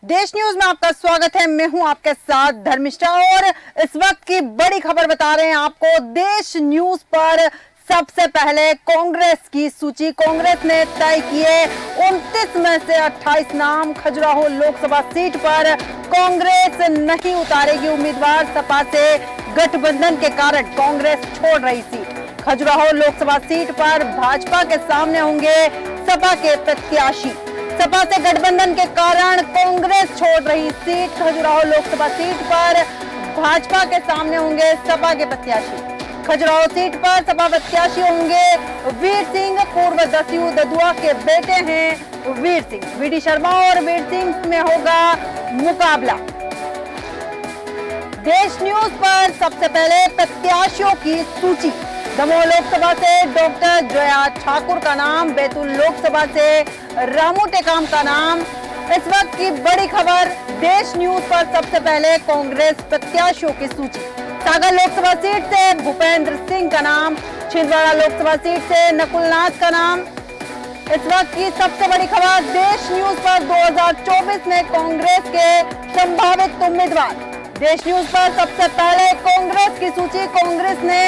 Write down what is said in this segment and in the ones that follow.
देश न्यूज में आपका स्वागत है। मैं हूं आपके साथ धर्मिष्ठा और इस वक्त की बड़ी खबर बता रहे हैं आपको। देश न्यूज पर सबसे पहले कांग्रेस की सूची। कांग्रेस ने तय किए 29 में से 28 नाम। खजुराहो लोकसभा सीट पर कांग्रेस नहीं उतारेगी उम्मीदवार। सपा से गठबंधन के कारण कांग्रेस छोड़ रही सीट। खजुराहो लोकसभा सीट पर भाजपा के सामने होंगे सपा के प्रत्याशी। सपा से गठबंधन के कारण कांग्रेस छोड़ रही सीट। खजुराहो लोकसभा सीट पर भाजपा के सामने होंगे सपा के प्रत्याशी। खजुराहो सीट पर सपा प्रत्याशी होंगे वीर सिंह। पूर्व दस्यू ददुआ के बेटे हैं वीर सिंह। वीडी शर्मा और वीर सिंह में होगा मुकाबला। देश न्यूज पर सबसे पहले प्रत्याशियों की सूची। दमोह लोकसभा से डॉक्टर जया ठाकुर का नाम। बैतूल लोकसभा से रामू टेकाम का नाम। इस वक्त की बड़ी खबर देश न्यूज पर सबसे पहले कांग्रेस प्रत्याशियों की सूची। सागर लोकसभा सीट से भूपेंद्र सिंह का नाम। छिंदवाड़ा लोकसभा सीट से नकुल नाथ का नाम। इस वक्त की सबसे बड़ी खबर देश न्यूज पर 2024 में कांग्रेस के संभावित उम्मीदवार। देश न्यूज पर सबसे पहले कांग्रेस की सूची। कांग्रेस ने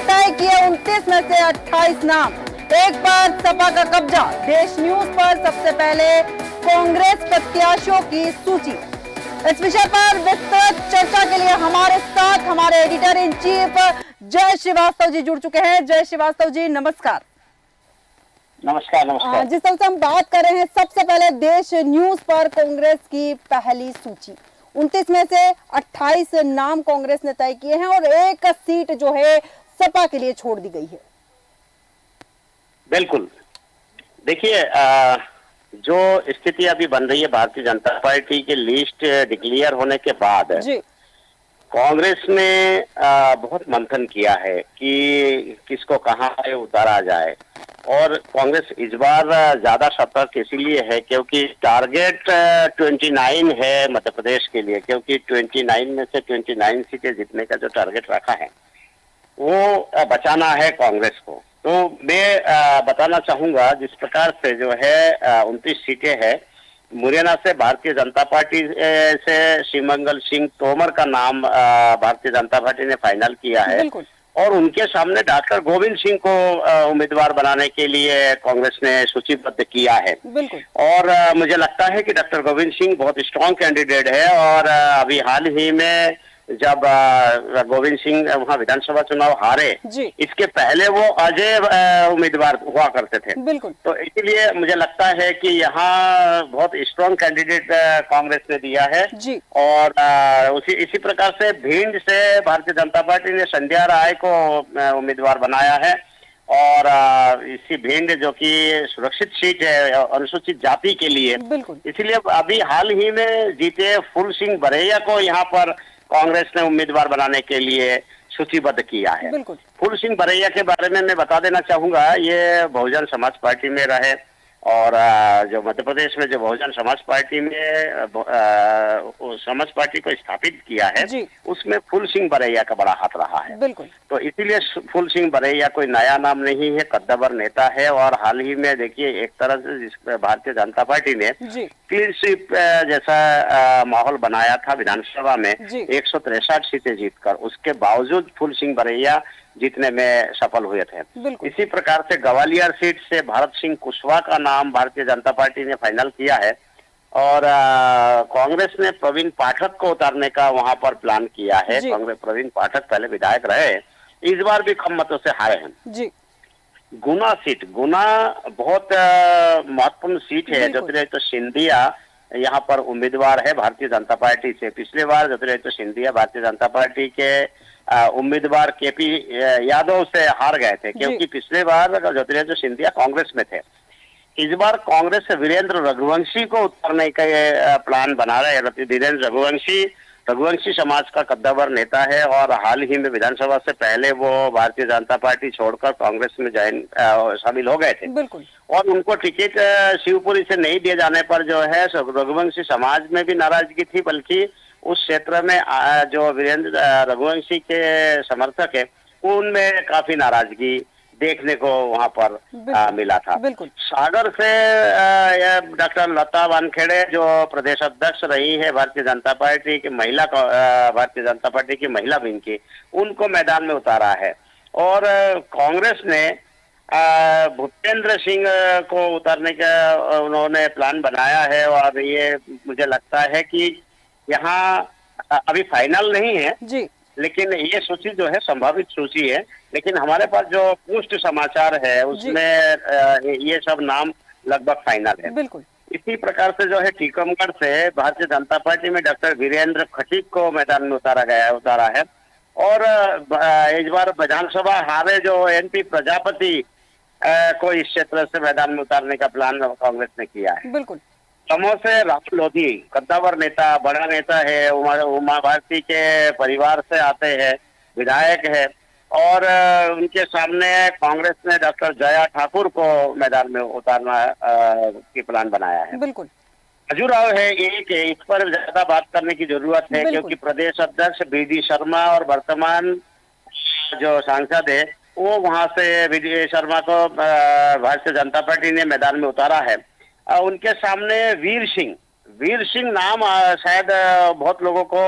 तय किए 29 में से 28 नाम। एक बार सपा का कब्जा। देश न्यूज पर सबसे पहले कांग्रेस प्रत्याशियों की सूची। इस विषय पर विस्तृत चर्चा के लिए हमारे साथ हमारे एडिटर इन चीफ जय श्रीवास्तव जी जुड़ चुके हैं। जय श्रीवास्तव जी नमस्कार। नमस्कार। नमस्कार। जिस तरह से हम बात कर रहे हैं सबसे पहले देश न्यूज पर कांग्रेस की पहली सूची। 29 में से 28 नाम कांग्रेस ने तय किए हैं और एक सीट जो है सपा के लिए छोड़ दी गई है। बिल्कुल। देखिए, जो स्थिति अभी बन रही है भारतीय जनता पार्टी की लिस्ट डिक्लेयर होने के बाद जी। कांग्रेस ने बहुत मंथन किया है कि किसको कहां से उतारा जाए। और कांग्रेस इस बार ज्यादा सतर्क इसीलिए है क्योंकि टारगेट 29 है मध्य प्रदेश के लिए। क्योंकि 29 में से 29 सीटें जीतने का जो टारगेट रखा है वो बचाना है कांग्रेस को। तो मैं बताना चाहूंगा जिस प्रकार से जो है 29 सीटें हैं। मुरैना से भारतीय जनता पार्टी से शिवमंगल सिंह तोमर का नाम भारतीय जनता पार्टी ने फाइनल किया है और उनके सामने डॉक्टर गोविंद सिंह को उम्मीदवार बनाने के लिए कांग्रेस ने सूचीबद्ध किया है। और मुझे लगता है कि डॉक्टर गोविंद सिंह बहुत स्ट्रांग कैंडिडेट है। और अभी हाल ही में जब गोविंद सिंह वहाँ विधानसभा चुनाव हारे, इसके पहले वो अजय उम्मीदवार हुआ करते थे। तो इसीलिए मुझे लगता है कि यहाँ बहुत स्ट्रांग कैंडिडेट कांग्रेस ने दिया है। और इसी प्रकार से भिंड से भारतीय जनता पार्टी ने संध्या राय को उम्मीदवार बनाया है। और इसी भिंड जो कि सुरक्षित सीट है अनुसूचित जाति के लिए, इसलिए अभी हाल ही में जीते फूल सिंह बरैया को यहाँ पर कांग्रेस ने उम्मीदवार बनाने के लिए सूचीबद्ध किया है। फूल सिंह बरैया के बारे में मैं बता देना चाहूंगा, ये बहुजन समाज पार्टी में रहे और जो मध्य प्रदेश में जो बहुजन समाज पार्टी में समाज पार्टी को स्थापित किया है उसमें फूल सिंह बरैया का बड़ा हाथ रहा है। तो इसीलिए फूल सिंह बरैया कोई नया नाम नहीं है, कद्दावर नेता है। और हाल ही में देखिए एक तरह से भारतीय जनता पार्टी ने क्लीन स्वीप जैसा माहौल बनाया था विधानसभा में 163 सीटें जीतकर। उसके बावजूद फूल सिंह बरैया जीतने में सफल हुए थे। इसी प्रकार से ग्वालियर सीट से भारत सिंह कुशवाहा का नाम भारतीय जनता पार्टी ने फाइनल किया है। और कांग्रेस ने प्रवीण पाठक को उतारने का वहां पर प्लान किया है। कांग्रेस प्रवीण पाठक पहले विधायक रहे, इस बार भी कम मतों से हारे हैं। गुना सीट, गुना बहुत महत्वपूर्ण सीट है। ज्योतिरादित्य सिंधिया यहाँ पर उम्मीदवार है भारतीय जनता पार्टी से। पिछले बार ज्योतिरादित्य सिंधिया भारतीय जनता पार्टी के उम्मीदवार केपी यादव से हार गए थे क्योंकि पिछले बार ज्योतिरादित्य सिंधिया कांग्रेस में थे। इस बार कांग्रेस से वीरेंद्र रघुवंशी को उतारने का प्लान बना रहे हैं। वीरेंद्र रघुवंशी समाज का कद्दावर नेता है और हाल ही में विधानसभा से पहले वो भारतीय जनता पार्टी छोड़कर कांग्रेस में शामिल हो गए थे। और उनको टिकट शिवपुरी से नहीं दिए जाने पर जो है रघुवंशी समाज में भी नाराजगी थी, बल्कि उस क्षेत्र में जो वीरेंद्र रघुवंशी के समर्थक है उनमें काफी नाराजगी देखने को वहां पर मिला था। बिल्कुल। सागर से डॉक्टर लता वानखेड़े जो प्रदेश अध्यक्ष रही है भारतीय जनता पार्टी की भारतीय जनता पार्टी की महिला विंग की, उनको मैदान में उतारा है। और कांग्रेस ने भूपेंद्र सिंह को उतारने का उन्होंने प्लान बनाया है। और ये मुझे लगता है कि यहाँ अभी फाइनल नहीं है, जी। लेकिन ये सूची जो है संभावित सूची है। लेकिन हमारे पास जो पुष्ट समाचार है उसमें ये सब नाम लगभग फाइनल है। बिल्कुल। इसी प्रकार से जो है टीकमगढ़ से भारतीय जनता पार्टी में डॉक्टर वीरेंद्र खटीक को मैदान में उतारा है। और इस बार विधानसभा हारे जो एनपी प्रजापति को इस क्षेत्र से मैदान में उतारने का प्लान कांग्रेस ने किया है। बिल्कुल। दमोह से राहुल लोधी कद्दावर नेता, बड़ा नेता है, उमा भारती के परिवार से आते हैं, विधायक है। और उनके सामने कांग्रेस ने डॉक्टर जया ठाकुर को मैदान में उतारना की प्लान बनाया है। बिल्कुल। खजुराहो है एक, इस पर ज्यादा बात करने की जरूरत है, क्योंकि प्रदेश अध्यक्ष बीडी शर्मा और वर्तमान जो सांसद है वो वहां से बीडी शर्मा को भारतीय जनता पार्टी ने मैदान में उतारा है। उनके सामने वीर सिंह नाम शायद बहुत लोगों को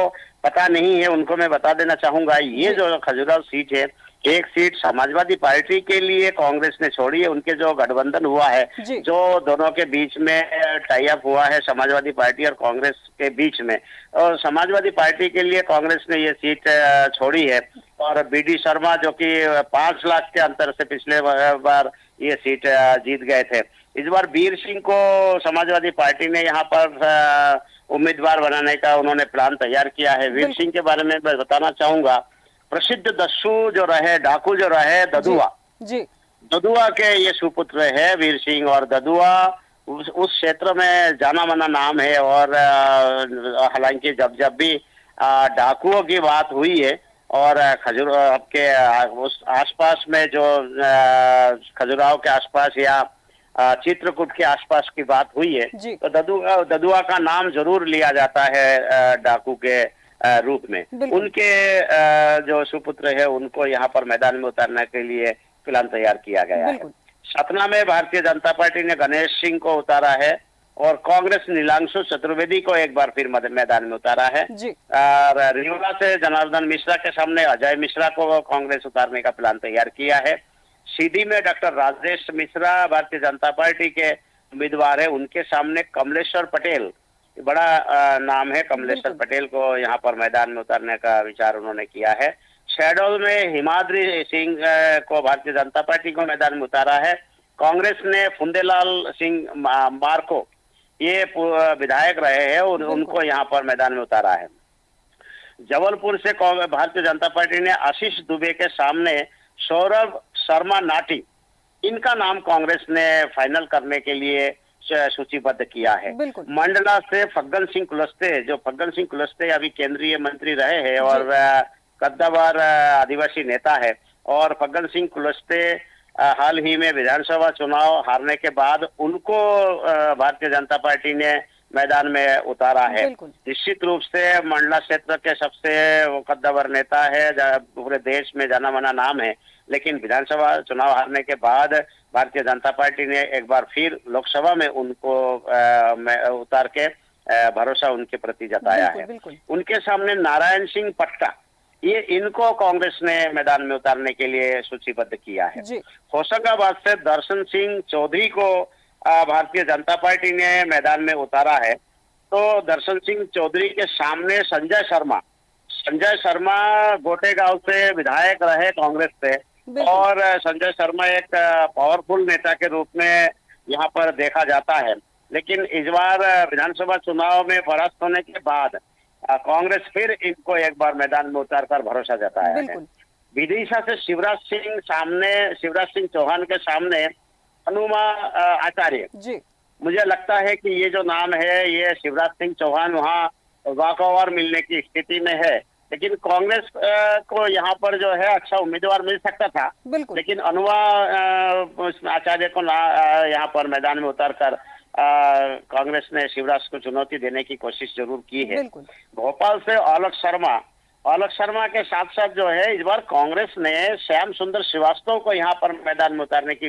पता नहीं है, उनको मैं बता देना चाहूंगा। ये जो खजुराहो सीट है, एक सीट समाजवादी पार्टी के लिए कांग्रेस ने छोड़ी है। उनके जो गठबंधन हुआ है, जो दोनों के बीच में टाई अप हुआ है समाजवादी पार्टी और कांग्रेस के बीच में, और समाजवादी पार्टी के लिए कांग्रेस ने ये सीट छोड़ी है। और बीडी शर्मा जो कि 5 लाख के अंतर से पिछले बार ये सीट जीत गए थे, इस बार वीर सिंह को समाजवादी पार्टी ने यहाँ पर उम्मीदवार बनाने का उन्होंने प्लान तैयार किया है। वीर सिंह के बारे में मैं बताना चाहूंगा, प्रसिद्ध दस्यु जो रहे, डाकू जो रहे, ददुआ के ये सुपुत्र है वीर सिंह। और ददुआ उस क्षेत्र में जाना माना नाम है। और हालांकि जब भी डाकुओं की बात हुई है और खजुराहो के उस आसपास में जो खजुराहो के आसपास या चित्रकूट के आसपास की बात हुई है, तो ददुआ का नाम जरूर लिया जाता है डाकू के रूप में। उनके जो सुपुत्र है उनको यहाँ पर मैदान में उतारने के लिए प्लान तैयार किया गया है। सतना में भारतीय जनता पार्टी ने गणेश सिंह को उतारा है और कांग्रेस नीलांशु चतुर्वेदी को एक बार फिर मैदान में उतारा है। और रियोला से जनार्दन मिश्रा के सामने अजय मिश्रा को कांग्रेस उतारने का प्लान तैयार किया है। सीधी में डॉक्टर राजेश मिश्रा भारतीय जनता पार्टी के उम्मीदवार है, उनके सामने कमलेश्वर पटेल, बड़ा नाम है, कमलेश्वर पटेल को यहाँ पर मैदान में उतारने का विचार उन्होंने किया है। शहडोल में हिमाद्री सिंह को भारतीय जनता पार्टी को मैदान में उतारा है। कांग्रेस ने फुंदेलाल सिंह मार्को, ये विधायक रहे हैं और उनको यहाँ पर मैदान में उतारा है। जबलपुर से भारतीय जनता पार्टी ने आशीष दुबे के सामने सौरभ शर्मा नाटी, इनका नाम कांग्रेस ने फाइनल करने के लिए सूचीबद्ध किया है। मंडला से फग्गन सिंह कुलस्ते अभी केंद्रीय मंत्री रहे हैं और कद्दावर आदिवासी नेता है। और फग्गन सिंह कुलस्ते हाल ही में विधानसभा चुनाव हारने के बाद उनको भारतीय जनता पार्टी ने मैदान में उतारा है। निश्चित रूप से मंडला क्षेत्र के सबसे कद्दावर नेता है, पूरे देश में जाना माना नाम है। लेकिन विधानसभा चुनाव हारने के बाद भारतीय जनता पार्टी ने एक बार फिर लोकसभा में उनको उतार के भरोसा उनके प्रति जताया है। उनके सामने नारायण सिंह पट्टा, ये इनको कांग्रेस ने मैदान में उतारने के लिए सूचीबद्ध किया है। होशंगाबाद से दर्शन सिंह चौधरी को भारतीय जनता पार्टी ने मैदान में उतारा है। तो दर्शन सिंह चौधरी के सामने संजय शर्मा गोटेगांव से विधायक रहे कांग्रेस से, और संजय शर्मा एक पावरफुल नेता के रूप में यहाँ पर देखा जाता है। लेकिन इस बार विधानसभा चुनाव में परास्त होने के बाद कांग्रेस फिर इनको एक बार मैदान में उतारकर भरोसा जताया है। विदिशा से शिवराज सिंह चौहान के सामने हनुमा आचार्य, मुझे लगता है कि ये जो नाम है, ये शिवराज सिंह चौहान वहाँ वॉकओवर मिलने की स्थिति में है। लेकिन कांग्रेस को यहाँ पर जो है अच्छा उम्मीदवार मिल सकता था, लेकिन अनुवा आचार्य को यहाँ पर मैदान में उतारकर कांग्रेस ने शिवराज को चुनौती देने की कोशिश जरूर की है। भोपाल से आलोक शर्मा आलोक शर्मा के साथ साथ जो है इस बार कांग्रेस ने श्याम सुंदर श्रीवास्तव को यहाँ पर मैदान में उतारने की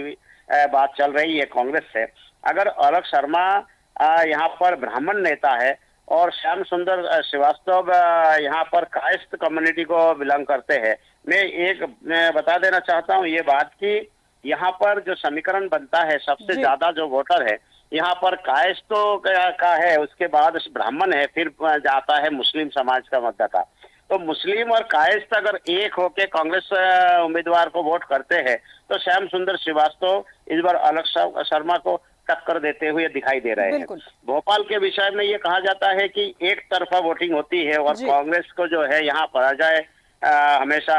बात चल रही है कांग्रेस से। अगर आलोक शर्मा यहाँ पर ब्राह्मण नेता है और श्याम सुंदर श्रीवास्तव यहाँ पर कायस्थ कम्युनिटी को बिलोंग करते हैं। मैं बता देना चाहता हूँ ये बात कि यहाँ पर जो समीकरण बनता है सबसे ज्यादा जो वोटर है यहाँ पर कायस्थों का है, उसके बाद ब्राह्मण है, फिर जाता है मुस्लिम समाज का मतदाता। तो मुस्लिम और कायस्थ अगर एक होके कांग्रेस उम्मीदवार को वोट करते हैं तो श्याम सुंदर श्रीवास्तव इस बार आलोक शर्मा को टक्कर देते हुए दिखाई दे रहे हैं। भोपाल के विषय में ये कहा जाता है कि एक तरफा वोटिंग होती है और कांग्रेस को जो है यहाँ पराजय हमेशा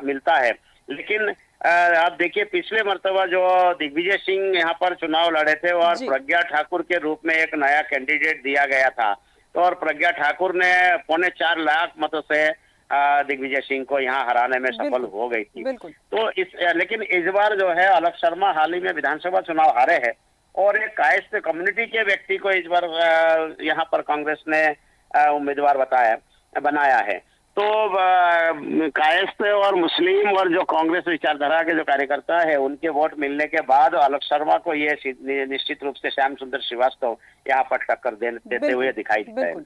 मिलता है। लेकिन आप देखिए पिछले मर्तबा जो दिग्विजय सिंह यहाँ पर चुनाव लड़े थे और प्रज्ञा ठाकुर के रूप में एक नया कैंडिडेट दिया गया था, तो और प्रज्ञा ठाकुर ने 4.25 लाख मतों से दिग्विजय सिंह को यहाँ हराने में सफल हो गई थी। तो लेकिन इस बार जो है आलोक शर्मा हाल ही में विधानसभा चुनाव हारे हैं और एक कायस्थ कम्युनिटी के व्यक्ति को इस बार यहाँ पर कांग्रेस ने उम्मीदवार बनाया है। तो कायस्थ और मुस्लिम और जो कांग्रेस विचारधारा के जो कार्यकर्ता है उनके वोट मिलने के बाद आलोक शर्मा को ये निश्चित रूप से श्याम सुंदर श्रीवास्तव यहाँ पर टक्कर देते हुए दिखाई देते हैं।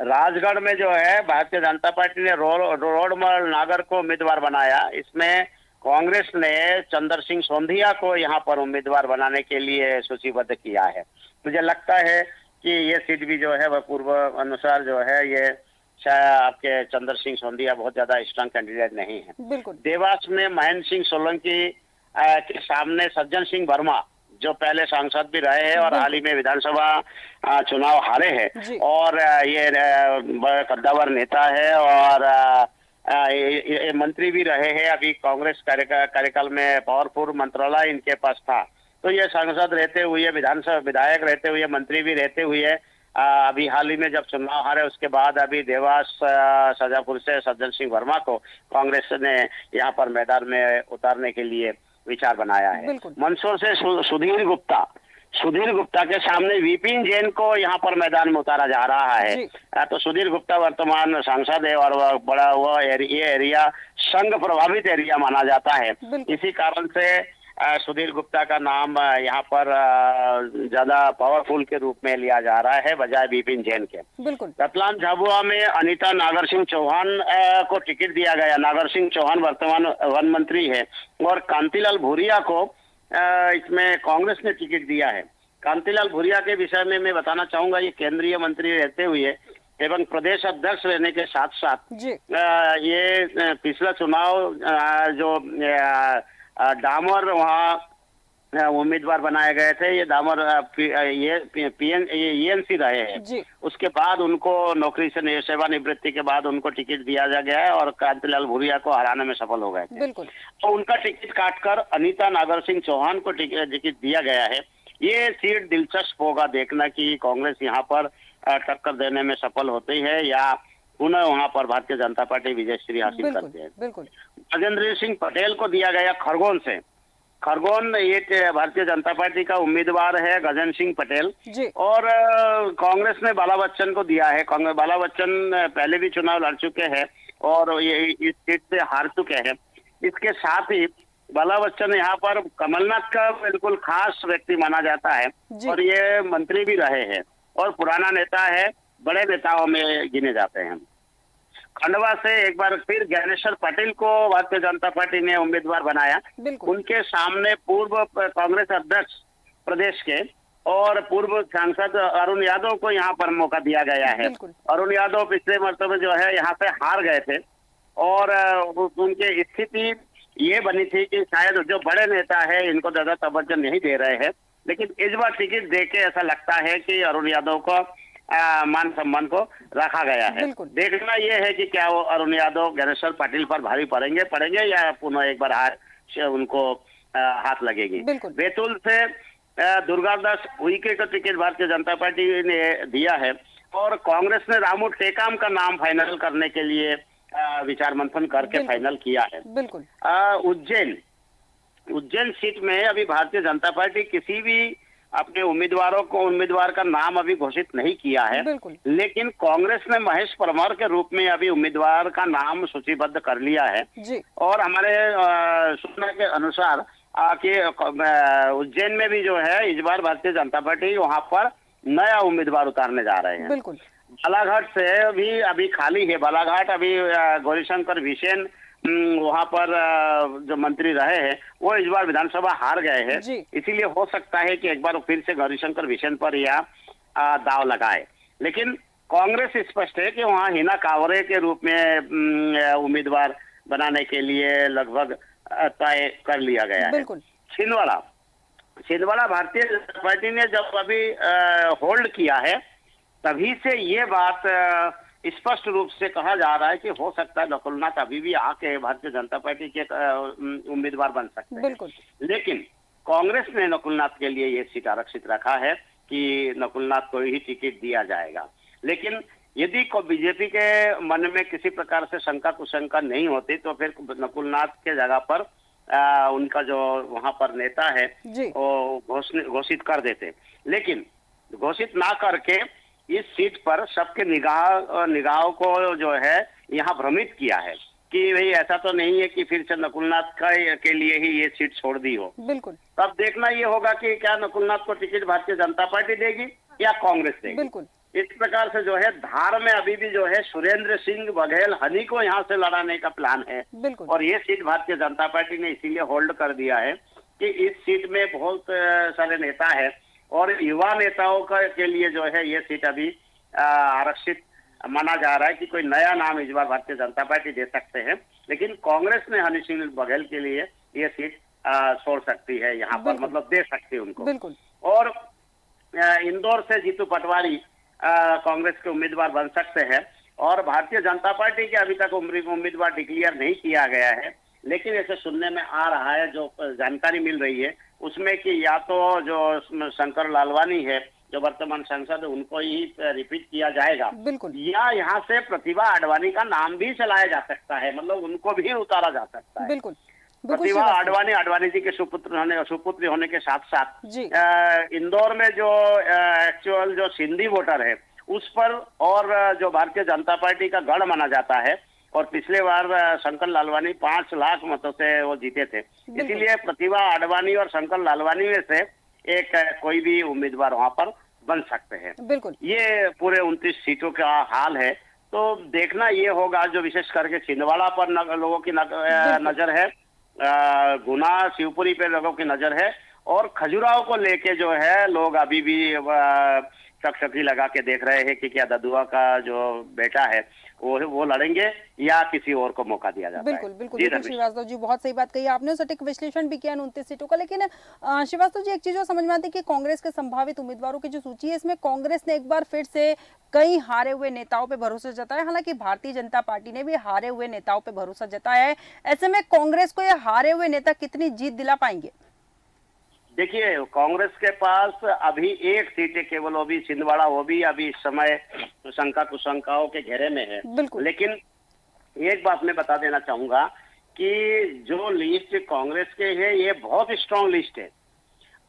राजगढ़ में जो है भारतीय जनता पार्टी ने रोडमल नागर को उम्मीदवार बनाया। इसमें कांग्रेस ने चंद्र सिंह सोंधिया को यहाँ पर उम्मीदवार बनाने के लिए सूचीबद्ध किया है। मुझे लगता है कि ये सीट भी जो है वह पूर्व अनुसार जो है ये आपके चंद्र सिंह सोंधिया बहुत ज्यादा स्ट्रांग कैंडिडेट नहीं है। देवास में महेंद्र सिंह सोलंकी के सामने सज्जन सिंह वर्मा जो पहले सांसद भी रहे हैं और हाल ही में विधानसभा चुनाव हारे हैं और ये कद्दावर नेता है और ये मंत्री भी रहे हैं। अभी कांग्रेस कार्यकाल में पावरफुल मंत्रालय इनके पास था, तो ये सांसद रहते हुए विधानसभा विधायक रहते हुए मंत्री भी रहते हुए अभी हाल ही में जब चुनाव हारे उसके बाद अभी देवास शाजापुर से सज्जन सिंह वर्मा को कांग्रेस ने यहाँ पर मैदान में उतारने के लिए विचार बनाया है। मंदसौर से सुधीर गुप्ता के सामने विपिन जैन को यहाँ पर मैदान में उतारा जा रहा है। तो सुधीर गुप्ता वर्तमान सांसद है और वह बड़ा ये एरिया संघ प्रभावित एरिया माना जाता है। इसी कारण से सुधीर गुप्ता का नाम यहाँ पर ज्यादा पावरफुल के रूप में लिया जा रहा है बजाय विपिन जैन के। रतलाम झाबुआ में अनीता नागर सिंह चौहान को टिकट दिया गया। नागर सिंह चौहान वर्तमान वन मंत्री है और कांतिलाल भूरिया को इसमें कांग्रेस ने टिकट दिया है। कांतिलाल भूरिया के विषय में मैं बताना चाहूंगा, ये केंद्रीय मंत्री रहते हुए एवं प्रदेश अध्यक्ष रहने के साथ साथ ये पिछला चुनाव जो डामर वहाँ उम्मीदवार बनाए गए थे, ये डामर ENC रहे हैं। उसके बाद उनको नौकरी से सेवानिवृत्ति के बाद उनको टिकट दिया गया है और कांतिलाल भूरिया को हराने में सफल हो गए थे। तो उनका टिकट काटकर अनीता नागर सिंह चौहान को टिकट दिया गया है। ये सीट दिलचस्प होगा देखना कि कांग्रेस यहाँ पर टक्कर देने में सफल होती है या पुनः वहाँ पर भारतीय जनता पार्टी विजयश्री हासिल करती है। गजेंद्र सिंह पटेल को दिया गया खरगोन से। खरगोन एक भारतीय जनता पार्टी का उम्मीदवार है गजेंद्र सिंह पटेल और कांग्रेस ने बाला बच्चन को दिया है। बाला बच्चन पहले भी चुनाव लड़ चुके हैं और ये इस सीट से हार चुके हैं। इसके साथ ही बाला बच्चन यहाँ पर कमलनाथ का बिल्कुल खास व्यक्ति माना जाता है और ये मंत्री भी रहे हैं और पुराना नेता है, बड़े नेताओं में गिने जाते हैं। खंडवा से एक बार फिर ज्ञानेश्वर पटेल को भारतीय जनता पार्टी ने उम्मीदवार बनाया। उनके सामने पूर्व कांग्रेस अध्यक्ष प्रदेश के और पूर्व सांसद अरुण यादव को यहाँ पर मौका दिया गया है। अरुण यादव पिछले मर्तबे जो है यहाँ पे हार गए थे और उनकी स्थिति ये बनी थी कि शायद जो बड़े नेता है इनको ज्यादा तवज्जो नहीं दे रहे हैं, लेकिन इस बार टिकट देके ऐसा लगता है कि अरुण यादव को मान सम्मान को रखा गया है। देखना यह है कि क्या वो अरुण यादव ज्ञानेश्वर पाटिल पर भारी पड़ेंगे या पुनः एक बार उनको हाथ लगेगी। बैतूल से दुर्गादास उइके का टिकट भारतीय जनता पार्टी ने दिया है और कांग्रेस ने रामू टेकाम का नाम फाइनल करने के लिए विचार मंथन करके फाइनल किया है। उज्जैन सीट में अभी भारतीय जनता पार्टी किसी भी अपने उम्मीदवार का नाम अभी घोषित नहीं किया है। बिल्कुल। लेकिन कांग्रेस ने महेश परमार के रूप में अभी उम्मीदवार का नाम सूचीबद्ध कर लिया है। जी। और हमारे सूचना के अनुसार कि उज्जैन में भी जो है इस बार भारतीय जनता पार्टी वहां पर नया उम्मीदवार उतारने जा रहे हैं। बिल्कुल। बालाघाट से भी अभी खाली है। बालाघाट अभी गौरीशंकर बिसेन वहां पर जो मंत्री रहे हैं वो इस बार विधानसभा हार गए हैं। जी। इसीलिए हो सकता है कि एक बार फिर से गौरीशंकर बिसेन पर यह दाव लगाए। लेकिन कांग्रेस स्पष्ट है कि वहां हिना कांवरे के रूप में उम्मीदवार बनाने के लिए लगभग तय कर लिया गया है। बिल्कुल। छिंदवाड़ा भारतीय जनता पार्टी ने जब अभी होल्ड किया है तभी से ये बात स्पष्ट रूप से कहा जा रहा है कि हो सकता है नकुलनाथ अभी भी आके भारतीय जनता पार्टी के उम्मीदवार बन सकते हैं। बिल्कुल। लेकिन कांग्रेस ने नकुलनाथ के लिए ये सीट आरक्षित रखा है कि नकुलनाथ को ही टिकट दिया जाएगा। लेकिन यदि को बीजेपी के मन में किसी प्रकार से शंका कुशंका नहीं होती तो फिर नकुलनाथ के जगह पर उनका जो वहां पर नेता है वो घोषित कर देते। लेकिन घोषित ना करके इस सीट पर सबके निगाहों को जो है यहाँ भ्रमित किया है कि भाई ऐसा तो नहीं है कि फिर से नकुलनाथ के लिए ही ये सीट छोड़ दी हो। बिल्कुल। तब देखना ये होगा कि क्या नकुलनाथ को टिकट भारतीय जनता पार्टी देगी या कांग्रेस देगी। बिल्कुल। इस प्रकार से जो है धार में अभी भी जो है सुरेंद्र सिंह बघेल हनी को यहाँ से लड़ाने का प्लान है। बिल्कुल। और ये सीट भारतीय जनता पार्टी ने इसीलिए होल्ड कर दिया है कि इस सीट में बहुत सारे नेता है और युवा नेताओं के लिए जो है ये सीट अभी आरक्षित माना जा रहा है कि कोई नया नाम इस बार भारतीय जनता पार्टी दे सकते हैं। लेकिन कांग्रेस ने हनी सिंह बघेल के लिए ये सीट छोड़ सकती है यहाँ पर, मतलब दे सकती है उनको। बिल्कुल। और इंदौर से जीतू पटवारी कांग्रेस के उम्मीदवार बन सकते हैं और भारतीय जनता पार्टी के अभी तक उम्मीदवार डिक्लेयर नहीं किया गया है। लेकिन ऐसे सुनने में आ रहा है, जो जानकारी मिल रही है उसमें कि या तो जो शंकर लालवानी है जो वर्तमान सांसद उनको ही रिपीट किया जाएगा। बिल्कुल। या यहाँ से प्रतिभा आडवाणी का नाम भी चलाया जा सकता है, मतलब उनको भी उतारा जा सकता है। बिल्कुल। प्रतिभा आडवाणी जी के सुपुत्री होने के साथ साथ जी। इंदौर में जो एक्चुअल जो सिंधी वोटर है उस पर और जो भारतीय जनता पार्टी का गढ़ माना जाता है और पिछले बार शंकर लालवानी 5 लाख मतों से वो जीते थे। इसीलिए प्रतिभा आडवाणी और शंकर लालवानी में से एक कोई भी उम्मीदवार वहां पर बन सकते हैं। बिल्कुल। ये पूरे 29 सीटों का हाल है। तो देखना ये होगा, जो विशेष करके छिंदवाड़ा पर लोगों की नजर है, गुना शिवपुरी पे लोगों की नजर है और खजुराहो को लेके जो है लोग अभी भी चकचकी लगा के देख रहे हैं कि क्या ददुआ का जो बेटा है वो लड़ेंगे या किसी और को मौका दिया जाता बिल्कुल। है। बिल्कुल बिल्कुल श्रीवास्तव जी, बहुत सही बात कही आपने, सटीक विश्लेषण भी किया 29 सीटों का। लेकिन श्रीवास्तव जी, एक चीज और समझ में आती है कि कांग्रेस के संभावित उम्मीदवारों की जो सूची है इसमें कांग्रेस ने एक बार फिर से कई हारे हुए नेताओं पे भरोसा जताया। हालांकि भारतीय जनता पार्टी ने भी हारे हुए नेताओं पे भरोसा जताया है। ऐसे में कांग्रेस को ये हारे हुए नेता कितनी जीत दिला पाएंगे? देखिए, कांग्रेस के पास अभी एक सीट है केवल, वो भी छिंदवाड़ा, वो भी अभी इस समय शंका कुशंकाओं के घेरे में है। लेकिन एक बात मैं बता देना चाहूंगा कि जो लिस्ट कांग्रेस के है ये बहुत स्ट्रांग लिस्ट है।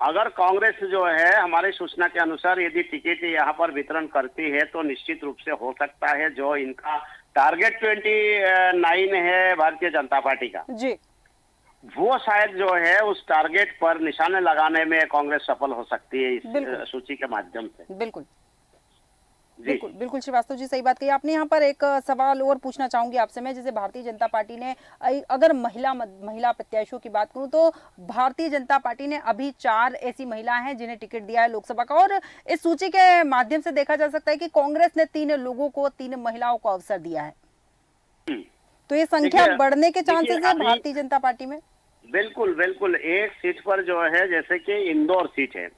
अगर कांग्रेस जो है हमारी सूचना के अनुसार यदि टिकट यहाँ पर वितरण करती है तो निश्चित रूप से हो सकता है जो इनका टारगेट 29 है भारतीय जनता पार्टी का जी, वो शायद जो है उस टारगेट पर निशाने लगाने में कांग्रेस सफल हो सकती है इस सूची के माध्यम से। बिल्कुल बिल्कुल बिल्कुल श्रीवास्तव जी, सही बात कही आपने। यहाँ पर एक सवाल और पूछना चाहूंगी आपसे मैं, जैसे भारतीय जनता पार्टी ने अगर महिला प्रत्याशियों की बात करूं तो भारतीय जनता पार्टी ने अभी 4 ऐसी महिलाएं हैं जिन्हें टिकट दिया है लोकसभा का, और इस सूची के माध्यम से देखा जा सकता है कि कांग्रेस ने 3 लोगों को, 3 महिलाओं को अवसर दिया है। तो ये संख्या बढ़ने के चांसेस है भारतीय जनता पार्टी में? बिल्कुल बिल्कुल। एक सीट पर जो है, जैसे कि इंदौर सीट है,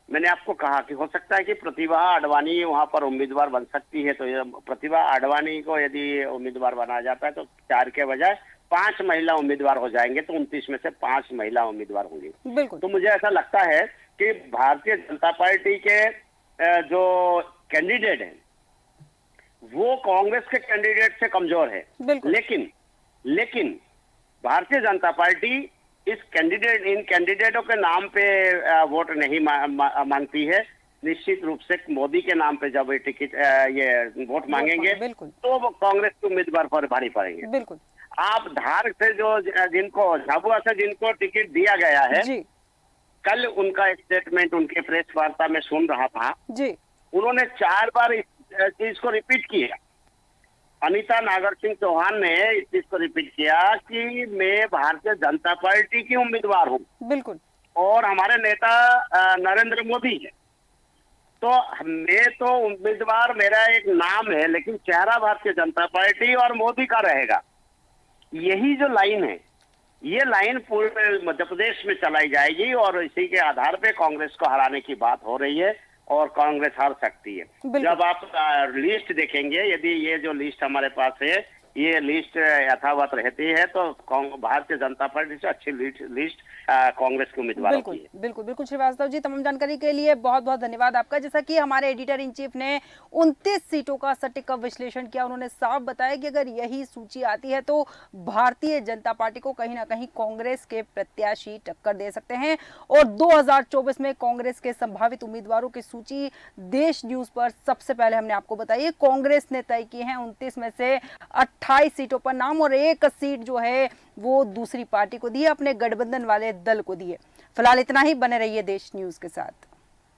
मैंने आपको कहा कि हो सकता है कि प्रतिभा आडवाणी वहां पर उम्मीदवार बन सकती है। तो प्रतिभा आडवाणी को यदि उम्मीदवार बनाया जाता है तो 4 के बजाय 5 महिला उम्मीदवार हो जाएंगे, तो 29 में से 5 महिला उम्मीदवार होंगी। बिल्कुल। तो मुझे ऐसा लगता है कि भारतीय जनता पार्टी के जो कैंडिडेट है वो कांग्रेस के कैंडिडेट से कमजोर है। लेकिन भारतीय जनता पार्टी इन कैंडिडेटों के नाम पे वोट नहीं मांगती है। निश्चित रूप से मोदी के नाम पे जब ये टिकट ये वोट मांगेंगे बिल्कुल तो वो कांग्रेस के उम्मीदवार पर भारी पड़ेंगे। बिल्कुल आप धार से जो जिनको झाबुआ से जिनको टिकट दिया गया है, जी कल उनका स्टेटमेंट उनके प्रेस वार्ता में सुन रहा था, जी उन्होंने 4 बार इस चीज को रिपीट किया। अनीता नागर सिंह चौहान ने इस चीज को रिपीट किया कि मैं भारतीय जनता पार्टी की उम्मीदवार हूँ बिल्कुल और हमारे नेता नरेंद्र मोदी है। तो मैं तो उम्मीदवार, मेरा एक नाम है, लेकिन चेहरा भारतीय जनता पार्टी और मोदी का रहेगा। यही जो लाइन है, ये लाइन पूरे मध्य प्रदेश में चलाई जाएगी और इसी के आधार पे कांग्रेस को हराने की बात हो रही है और कांग्रेस हार सकती है। बिल्कुल। जब आप लिस्ट देखेंगे, यदि ये जो लिस्ट हमारे पास है ये लिस्ट यथावत रहती है तो भारतीय जनता पार्टी से अच्छी लिस्ट कांग्रेस के उम्मीदवारों की है। बिल्कुल बिल्कुल श्रीवास्तव जी, तमाम जानकारी के लिए बहुत बहुत धन्यवाद आपका। जैसा कि हमारे एडिटर इन चीफ ने 29 सीटों का सटीक विश्लेषण किया, उन्होंने साफ बताया कि अगर यही सूची आती है तो भारतीय जनता पार्टी को कहीं ना कहीं कांग्रेस के प्रत्याशी टक्कर दे सकते हैं और 2024 में कांग्रेस के संभावित उम्मीदवारों की सूची देश न्यूज पर सबसे पहले हमने आपको बताई। कांग्रेस ने तय की है 29 में से 28 सीटों पर नाम और 1 सीट जो है वो दूसरी पार्टी को दी है, अपने गठबंधन वाले दल को दी है। फिलहाल इतना ही, बने रहिए देश न्यूज के साथ।